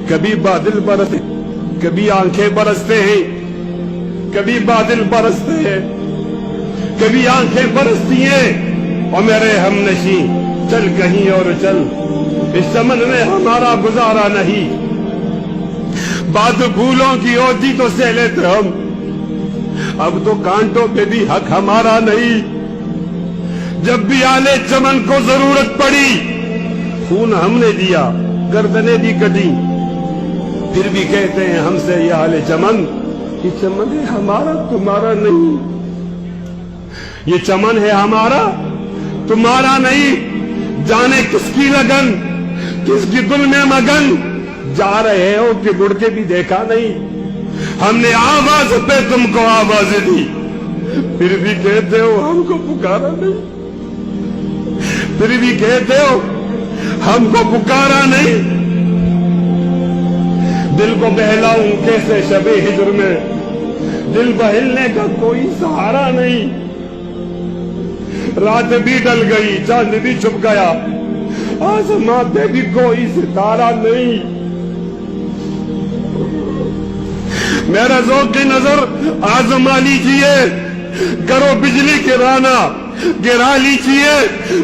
کبھی بادل برستے، کبھی آنکھیں برستے ہیں، کبھی بادل برستے ہیں، کبھی آنکھیں برستی ہیں۔ اور میرے ہم نشیں چل کہیں اور چل، اس چمن میں ہمارا گزارا نہیں۔ بات پھولوں کی ہوتی تو سہ لیتے ہم، اب تو کانٹوں پہ بھی حق ہمارا نہیں۔ جب بھی آلے چمن کو ضرورت پڑی، خون ہم نے دیا، گردنیں بھی کٹی، پھر بھی کہتے ہیں ہم سے یہ آلے چمن، یہ چمن ہے ہمارا تمہارا نہیں، یہ چمن ہے ہمارا تمہارا نہیں۔ جانے کس کی لگن، کس کی دل میں مگن، جا رہے ہو کہ مڑ کے بھی دیکھا نہیں۔ ہم نے آواز پہ تم کو آواز دی، پھر بھی کہتے ہو ہم کو پکارا نہیں، پھر بھی کہتے ہو ہم کو پکارا نہیں۔ دل کو بہلاؤں کیسے شب ہجر میں، دل بہلنے کا کوئی سہارا نہیں۔ رات بھی ڈل گئی، چاند بھی چھپ گیا، آسمان پہ بھی کوئی ستارہ نہیں۔ میرا ذوق کی نظر آزما لیجیے، کرو بجلی گرانا گرا لیجیے۔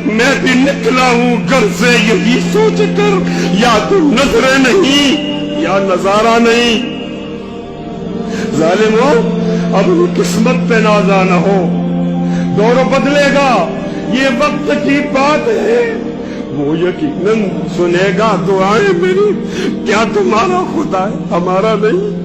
میں بھی نکلا ہوں گھر سے یہی سوچ کر، یا تو نظریں نہیں یا نظارہ نہیں۔ ظالمو اپنی قسمت پہ نازا نہ ہو، دور بدلے گا، یہ وقت کی بات ہے، وہ یقیناً سنے گا دعائیں میری۔ کیا تمہارا خدا ہے ہمارا نہیں؟